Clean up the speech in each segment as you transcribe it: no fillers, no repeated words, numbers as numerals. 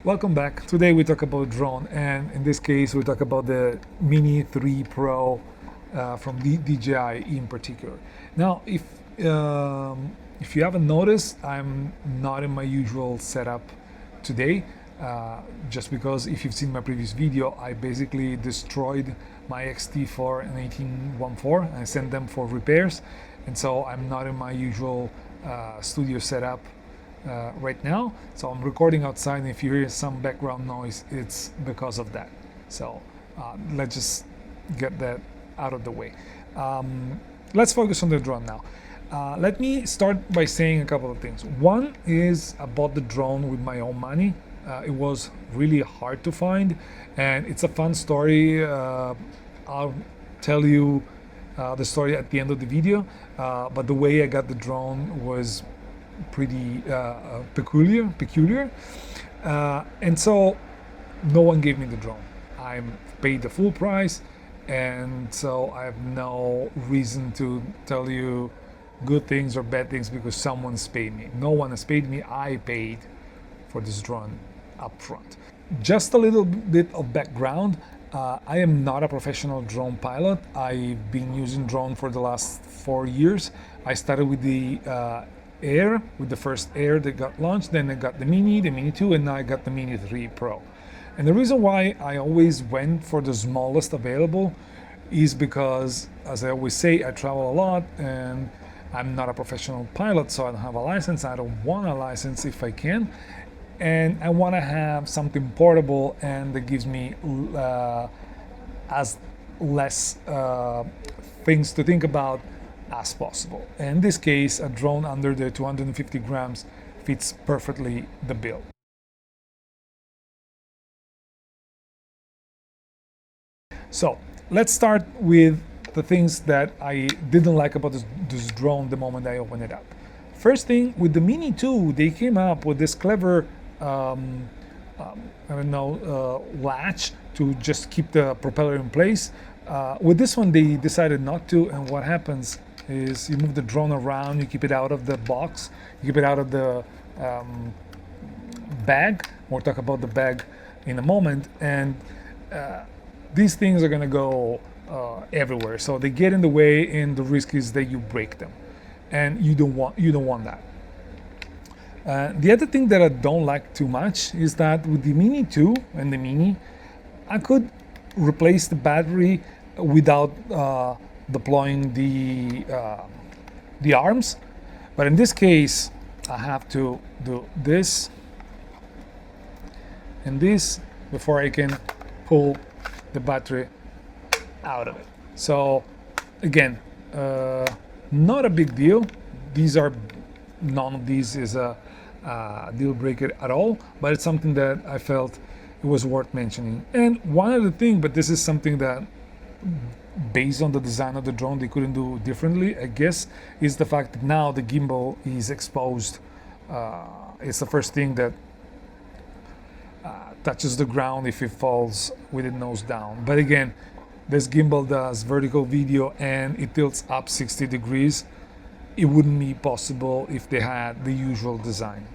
Welcome back. Today we talk about drone, and in this case we talk about the Mini 3 Pro from DJI in particular. Now, if you haven't noticed, I'm not in my usual setup today, just because if you've seen my previous video, I basically destroyed my XT4 and 1814 and I sent them for repairs, and so I'm not in my usual studio setup right now. So I'm recording outside, and if you hear some background noise, it's because of that. So let's just get that out of the way. Let's focus on the drone now. Let me start by saying a couple of things. One is I bought the drone with my own money. It was really hard to find, and it's a fun story. I'll tell you the story at the end of the video, but the way I got the drone was pretty peculiar, and so no one gave me the drone. I paid the full price, and so I have no reason to tell you good things or bad things because someone's paid me. No one has paid me. I paid for this drone up front. Just a little bit of background. I am not a professional drone pilot. I've been using drone for the last 4 years. I started with the Air, with the first Air that got launched, then I got the Mini 2, and now I got the Mini 3 Pro. And the reason why I always went for the smallest available is because, as I always say, I travel a lot and I'm not a professional pilot, so I don't have a license. I don't want a license if I can, and I want to have something portable and that gives me as less things to think about as possible. In this case, a drone under the 250 grams fits perfectly the bill. So let's start with the things that I didn't like about this drone the moment I opened it up. First thing, with the Mini 2, they came up with this clever latch to just keep the propeller in place. With this one, they decided not to, and what happens is you move the drone around, you keep it out of the box, you keep it out of the bag. We'll talk about the bag in a moment, and these things are gonna go everywhere, so they get in the way, and the risk is that you break them, and you don't want that. The other thing that I don't like too much is that with the Mini 2 and the Mini, I could replace the battery without deploying the arms, but in this case I have to do this and this before I can pull the battery out of it. So again, not a big deal. None of these is a deal breaker at all, but it's something that I felt it was worth mentioning. And one other thing, but this is something that based on the design of the drone they couldn't do differently, I guess, is the fact that now the gimbal is exposed. It's the first thing that touches the ground if it falls with it nose down. But again, this gimbal does vertical video and it tilts up 60 degrees. It wouldn't be possible if they had the usual design.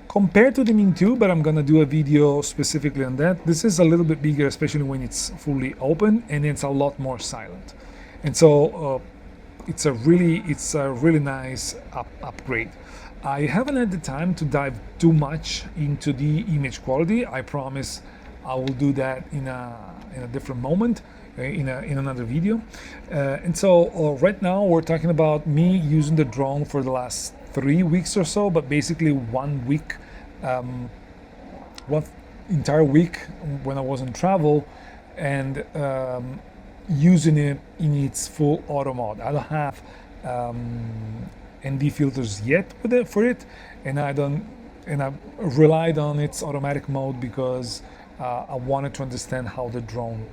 Compared to the Mini 2, but I'm gonna do a video specifically on that, this is a little bit bigger, especially when it's fully open, and it's a lot more silent. And so it's a really nice upgrade. I haven't had the time to dive too much into the image quality. I promise I will do that in a different moment, in another video. And so right now we're talking about me using the drone for the last 3 weeks or so, but basically 1 week, one entire week when I was on travel, and using it in its full auto mode. I don't have ND filters yet for it, and I relied on its automatic mode because I wanted to understand how the drone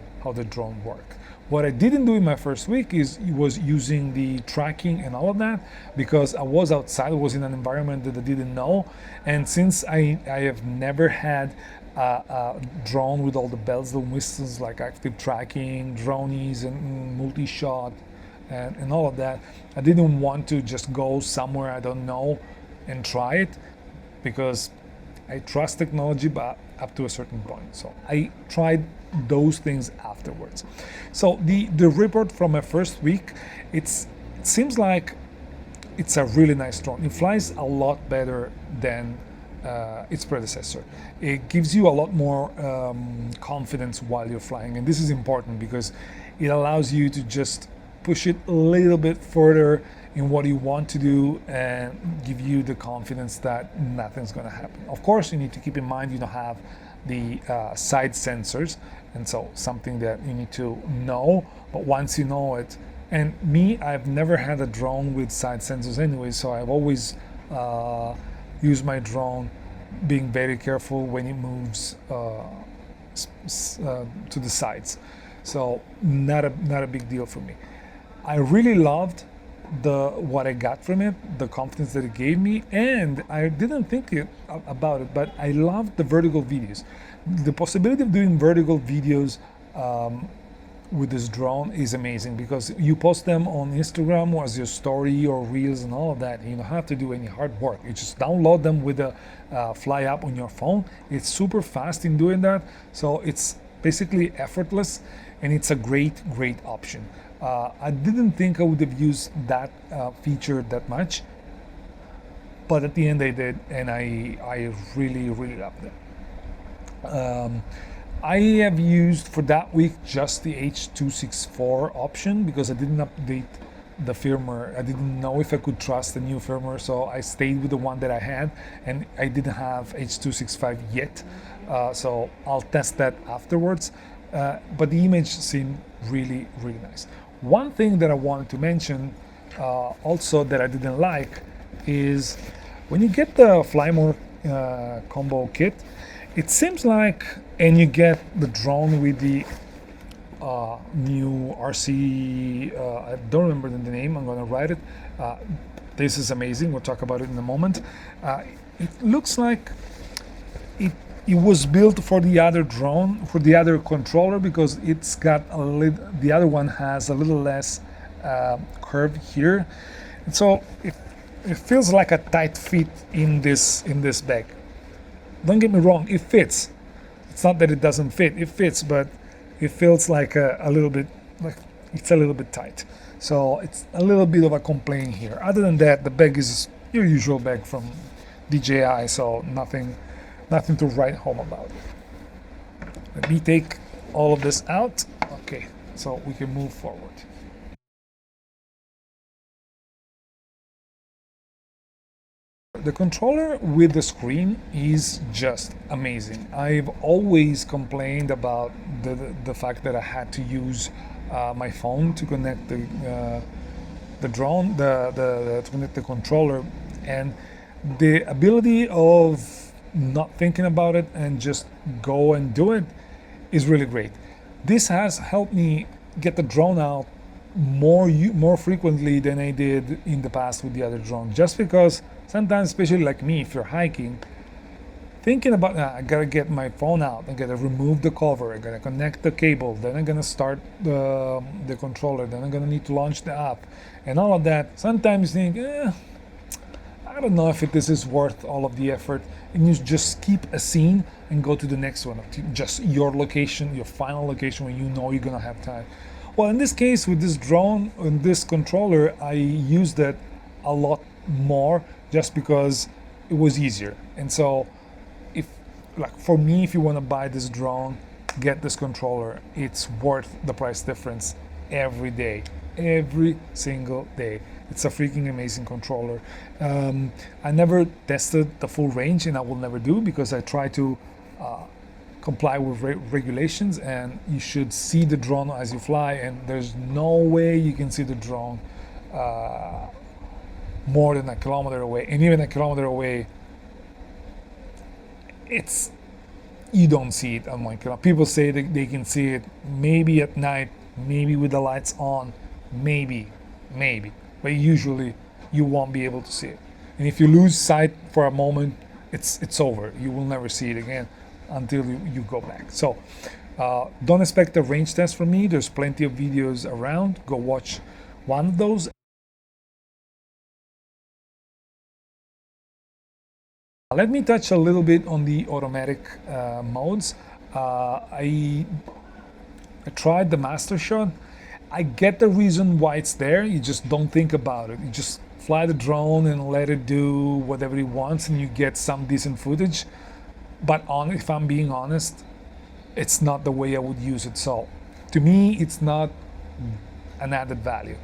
worked. What I didn't do in my first week was using the tracking and all of that, because I was outside, I was in an environment that I didn't know, and since I have never had a drone with all the bells and whistles like active tracking, dronies, and multi-shot and all of that. I didn't want to just go somewhere I don't know and try it, because I trust technology, but up to a certain point. So I tried those things afterwards. So the report from my first week, it seems like it's a really nice drone. It flies a lot better than its predecessor. It gives you a lot more confidence while you're flying, and this is important because it allows you to just push it a little bit further in what you want to do and give you the confidence that nothing's going to happen. Of course, you need to keep in mind you don't have the side sensors, and so something that you need to know. But once you know it, and me, I've never had a drone with side sensors anyway, so I've always used my drone being very careful when it moves to the sides. So not a big deal for me. I really loved what I got from it, the confidence that it gave me, and I didn't think about it, but I loved the vertical videos. The possibility of doing vertical videos with this drone is amazing, because you post them on Instagram or as your story or reels and all of that. You don't have to do any hard work. You just download them with a Fly app on your phone. It's super fast in doing that, so it's basically effortless, and it's a great option. I didn't think I would have used that feature that much, but at the end I did, and I really loved it. I have used for that week just the H.264 option because I didn't update the firmware. I didn't know if I could trust the new firmware, so I stayed with the one that I had, and I didn't have H.265 yet, so I'll test that afterwards. But the image seemed really nice. One thing that I wanted to mention also that I didn't like is when you get the Flymore combo kit, it seems like, and you get the drone with the new RC, I don't remember the name, I'm going to write it. This is amazing, we'll talk about it in a moment. It looks like it was built for the other drone, for the other controller, because it's got the other one has a little less curve here, and so it feels like a tight fit in this bag. Don't get me wrong, it fits. It's not that it doesn't fit, it fits, but it feels like a little bit, like it's a little bit tight. So it's a little bit of a complaint here. Other than that, the bag is your usual bag from DJI, so nothing to write home about. Let me take all of this out. Okay, so we can move forward. The controller with the screen is just amazing. I've always complained about the fact that I had to use my phone to connect the drone, to connect the controller, and the ability of not thinking about it and just go and do it is really great. This has helped me get the drone out more frequently than I did in the past with the other drone, just because sometimes, especially like me, if you're hiking, thinking about I gotta get my phone out, I gotta remove the cover, I gotta connect the cable, then I'm gonna start the controller, then I'm gonna need to launch the app and all of that. Sometimes you think, I don't know if this is worth all of the effort, and you just keep a scene and go to the next one, just your location, your final location when you know you're gonna have time. Well, in this case, with this drone and this controller, I used it a lot more just because it was easier. And so, for me, if you want to buy this drone, get this controller. It's worth the price difference every day, every single day. It's a freaking amazing controller. I never tested the full range, and I will never do, because I try to comply with regulations, and you should see the drone as you fly, and there's no way you can see the drone more than a kilometer away, and even a kilometer away, you don't see it on 1 kilometer. People say that they can see it maybe at night, maybe with the lights on, maybe, but usually you won't be able to see it. And if you lose sight for a moment, it's over. You will never see it again until you go back. So don't expect a range test from me. There's plenty of videos around. Go watch one of those. Let me touch a little bit on the automatic modes. I tried the master shot. I get the reason why it's there. You just don't think about it. You just fly the drone and let it do whatever it wants, and you get some decent footage. But if I'm being honest, it's not the way I would use it. So to me, it's not an added value.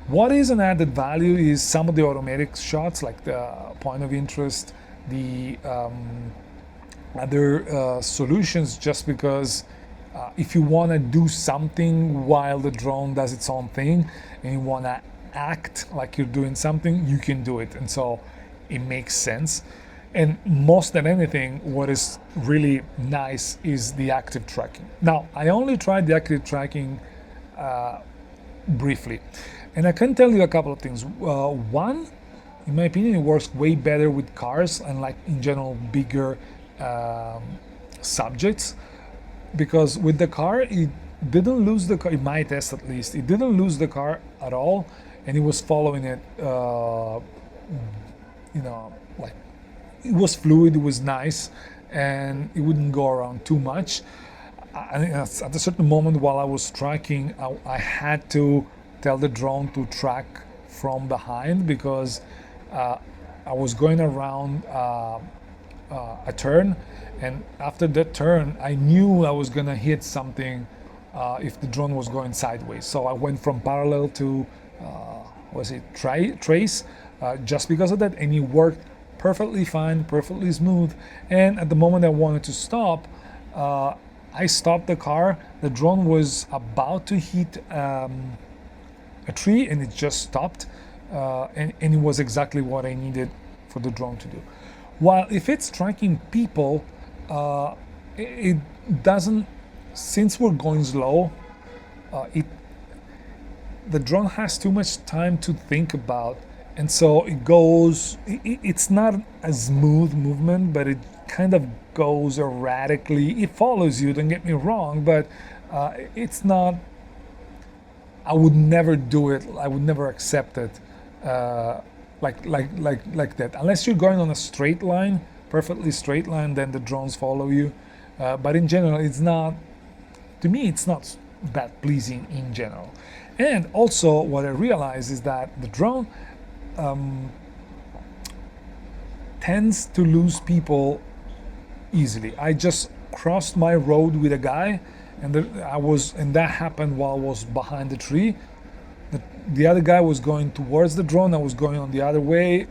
What is an added value is some of the automatic shots, like the point of interest, the other solutions, just because if you want to do something while the drone does its own thing and you want to act like you're doing something, you can do it. And so it makes sense. And most than anything, what is really nice is the active tracking. Now, I only tried the active tracking briefly, and I can tell you a couple of things. One, in my opinion, it works way better with cars and, like, in general, bigger subjects, because with the car, it didn't lose the car. In my test, at least, it didn't lose the car at all, and it was following it. Like, it was fluid, it was nice, and it wouldn't go around too much. At a certain moment while I was tracking, I had to tell the drone to track from behind, because I was going around a turn, and after that turn I knew I was gonna hit something if the drone was going sideways. So I went from parallel to trace, just because of that, and it worked perfectly fine, perfectly smooth. And at the moment I wanted to stop, I stopped the car. The drone was about to hit a tree, and it just stopped, and it was exactly what I needed for the drone to do. While if it's tracking people, it doesn't, since we're going slow, the drone has too much time to think about, and so it goes, it's not a smooth movement, but it kind of goes erratically. It follows you, don't get me wrong, but it's not, I would never do it, I would never accept it like that. Unless you're going on a straight line, perfectly straight line, then the drones follow you. But in general, it's not, to me, it's not that pleasing in general. And also what I realized is that the drone tends to lose people easily. I just crossed my road with a guy, and that happened while I was behind the tree. The other guy was going towards the drone, I was going on the other way.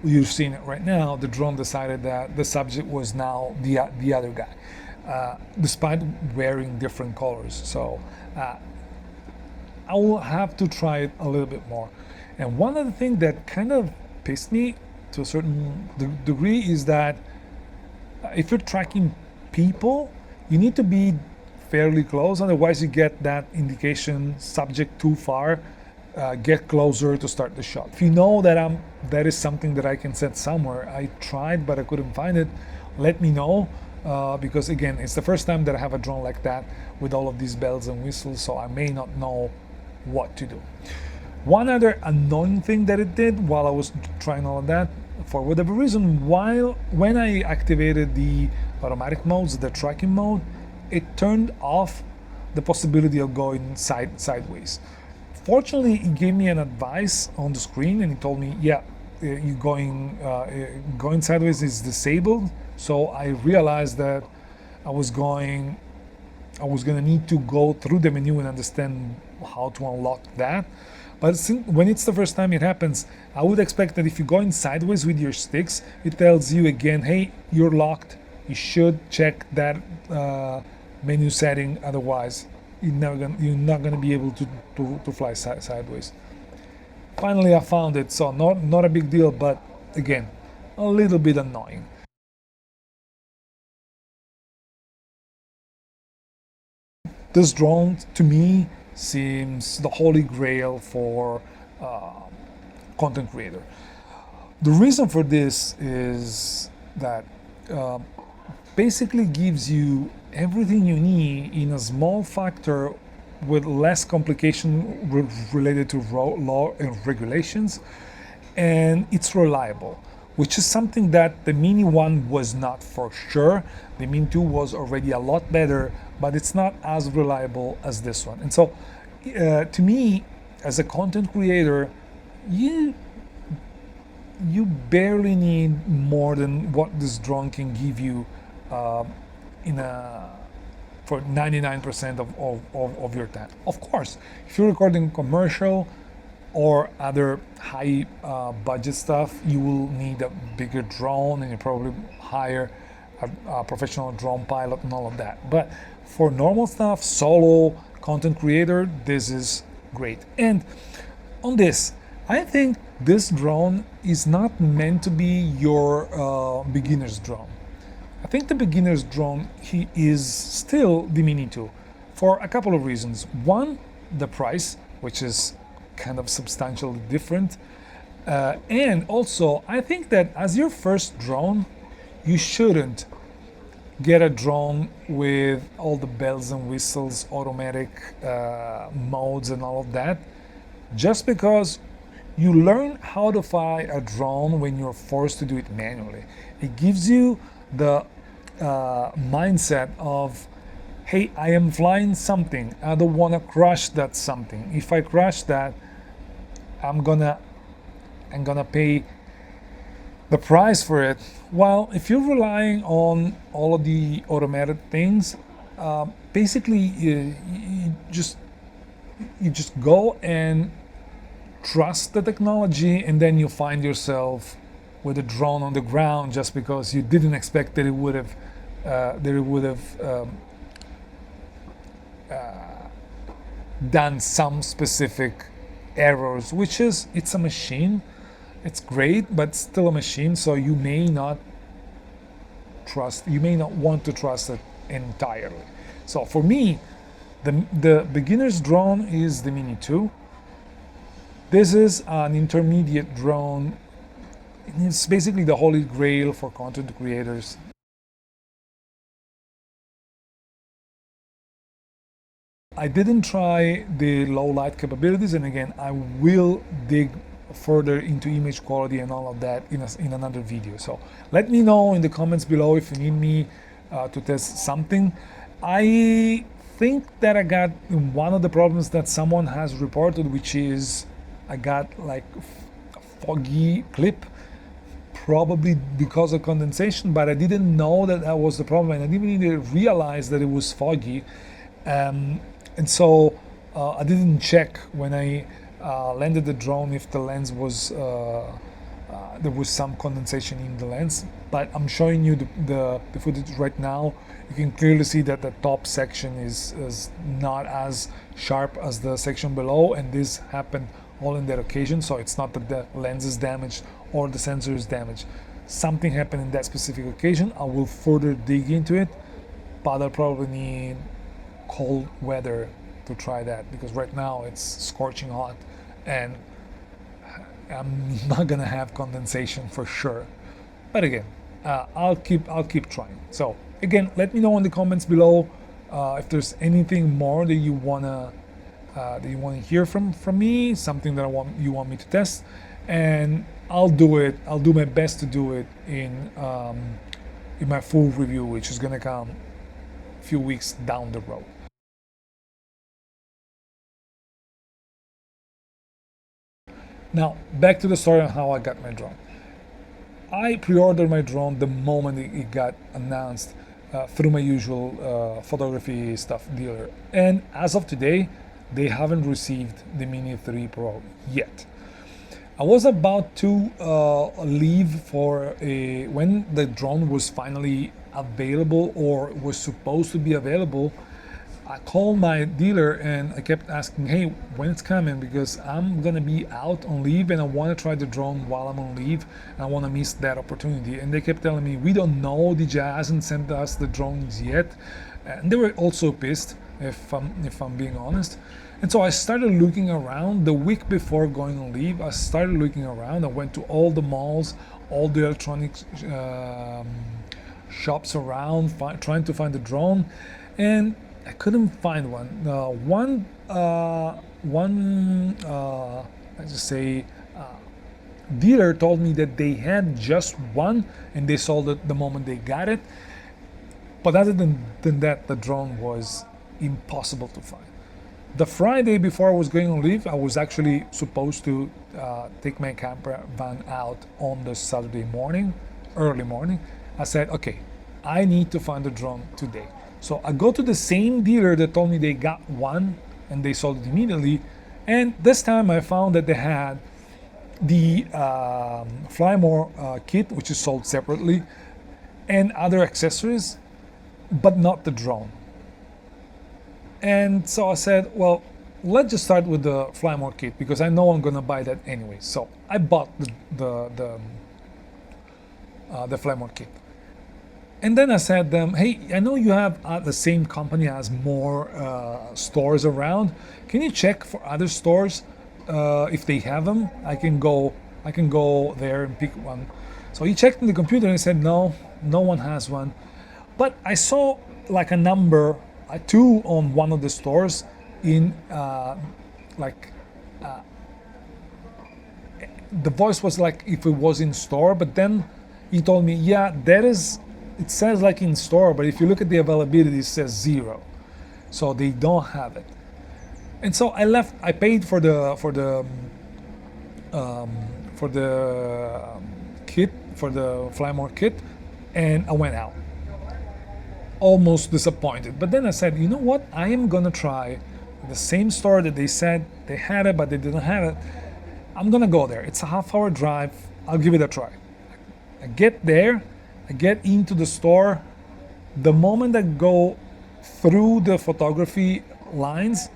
You've seen it right now. The drone decided that the subject was now the other guy, despite wearing different colors. So I will have to try it a little bit more. And one of the things that kind of pissed me to a certain degree is that if you're tracking people, you need to be fairly close, otherwise you get that indication subject too far, get closer to start the shot. If you know that that is something that I can set somewhere, I tried but I couldn't find it, let me know, because again, it's the first time that I have a drone like that with all of these bells and whistles, so I may not know what to do. One other annoying thing that it did while I was trying all of that, for whatever reason, when I activated the automatic modes, the tracking mode, it turned off the possibility of going sideways. Fortunately, it gave me an advice on the screen, and it told me, yeah, you going sideways is disabled. So I realized that I was gonna need to go through the menu and understand how to unlock that. But when it's the first time it happens, I would expect that if you're going sideways with your sticks, it tells you again, hey, you're locked. You should check that menu setting, otherwise you're not gonna be able to fly sideways. Finally, I found it, so not a big deal, but again, a little bit annoying. This drone, to me, seems the holy grail for content creator. The reason for this is that basically gives you everything you need in a small factor with less complication related to law and regulations, and it's reliable, which is something that the Mini 1 was not for sure. The Mini 2 was already a lot better, but it's not as reliable as this one. And so to me, as a content creator, you barely need more than what this drone can give you for 99% of your time. Of course, if you're recording commercial or other high budget stuff, you will need a bigger drone, and you probably hire a professional drone pilot and all of that. But for normal stuff, solo content creator, this is great. And on this, I think this drone is not meant to be your beginner's drone. I think the beginner's drone is still the Mini 2 for a couple of reasons. One, the price, which is kind of substantially different. And also, I think that as your first drone, you shouldn't get a drone with all the bells and whistles, automatic modes and all of that, just because you learn how to fly a drone when you're forced to do it manually. It gives you the mindset of, hey, I am flying something. I don't want to crash that something. If I crash that, I'm gonna pay the price for it. While if you're relying on all of the automated things, basically you just go and trust the technology, and then you find yourself with a drone on the ground just because you didn't expect that it would have done some specific errors, which is, it's a machine, it's great, but still a machine, so you may not want to trust it entirely. So for me, the beginner's drone is the Mini 2. This is an intermediate drone. It's basically the holy grail for content creators. I didn't try the low light capabilities, and again, I will dig further into image quality and all of that in another video. So let me know in the comments below if you need me to test something. I think that I got one of the problems that someone has reported, which is I got like a foggy clip, probably because of condensation, but I didn't know that was the problem, and I didn't even realize that it was foggy. And so I didn't check when I landed the drone if the lens was there was some condensation in the lens. But I'm showing you the footage right now. You can clearly see that the top section is not as sharp as the section below, and this happened all in that occasion. So it's not that the lens is damaged or the sensor is damaged. Something happened in that specific occasion. I will further dig into it, but I'll probably need cold weather to try that, because right now it's scorching hot and I'm not gonna have condensation for sure. But again, I'll keep trying. So again, let me know in the comments below if there's anything more that you wanna hear from me, something that you want me to test, and I'll do it. I'll do my best to do it in my full review, which is gonna come a few weeks down the road. Now, back to the story on how I got my drone. I pre-ordered my drone the moment it got announced through my usual photography stuff dealer. And as of today, they haven't received the Mini 3 Pro yet. I was about to leave for when the drone was finally available, or was supposed to be available. I called my dealer and I kept asking, hey, when it's coming, because I'm gonna be out on leave and I want to try the drone while I'm on leave, and I want to miss that opportunity. And they kept telling me, we don't know, DJI hasn't sent us the drones yet. And they were also pissed, if I'm being honest. And so I started looking around the week before going on leave. I started looking around. I went to all the malls, all the electronics shops around, trying to find the drone. And I couldn't find one. Let's just say, dealer told me that they had just one and they sold it the moment they got it. But other than that, the drone was impossible to find. The Friday before I was going on leave, I was actually supposed to take my camper van out on the Saturday morning, early morning. I said, okay, I need to find the drone today. So I go to the same dealer that told me they got one and they sold it immediately. And this time I found that they had the Flymore kit, which is sold separately, and other accessories, but not the drone. And so I said, well, let's just start with the Flymore kit because I know I'm gonna buy that anyway. So I bought the Flymore kit. And then I said to them, hey, I know you have the same company has more stores around. Can you check for other stores if they have them? I can go there and pick one. So he checked in the computer and he said, no one has one. But I saw like a number, two on one of the stores in the voice was like if it was in store, but then he told me, yeah, it says like in store, but if you look at the availability, it says 0. So they don't have it. And so I paid for the kit, for the Flymore kit, and I went out. Almost disappointed. But then I said, you know what? I am gonna try the same store that they said they had it, but they didn't have it. I'm gonna go there. It's a half-hour drive. I'll give it a try. I get there, I get into the store. The moment I go through the photography lines,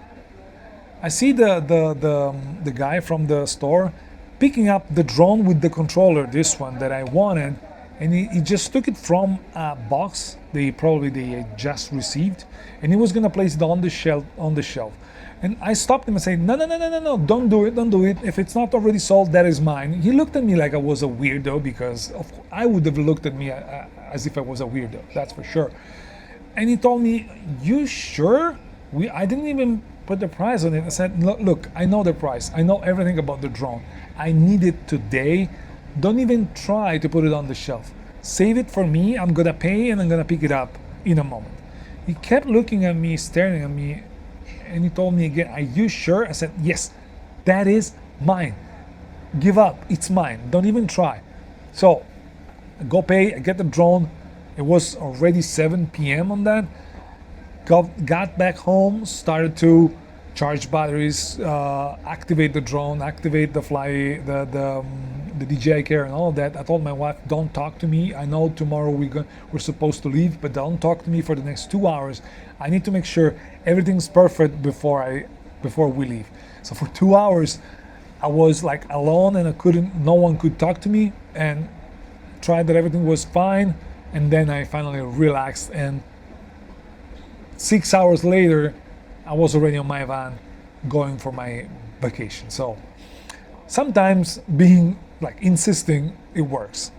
I see the guy from the store picking up the drone with the controller, this one that I wanted, and he just took it from a box they just received, and he was gonna place it on the shelf. And I stopped him and said, no, don't do it. If it's not already sold, that is mine. He looked at me like I was a weirdo, because I would have looked at me as if I was a weirdo, that's for sure. And he told me, you sure? I didn't even put the price on it. I said, look, I know the price. I know everything about the drone. I need it today. Don't even try to put it on the shelf. Save it for me. I'm gonna pay and I'm gonna pick it up in a moment. He kept looking at me, staring at me, and he told me again, are you sure? I said, yes, that is mine. Give up, it's mine. Don't even try. So I go pay, I get the drone. It was already 7 p.m. on that. Got back home, started to charge batteries, activate the drone, activate the DJI Care and all of that. I told my wife, don't talk to me. I know tomorrow we're supposed to leave, but don't talk to me for the next 2 hours. I need to make sure everything's perfect before we leave. So for 2 hours, I was like alone and no one could talk to me, and tried that everything was fine. And then I finally relaxed, and 6 hours later, I was already on my van going for my vacation. So sometimes insisting, it works.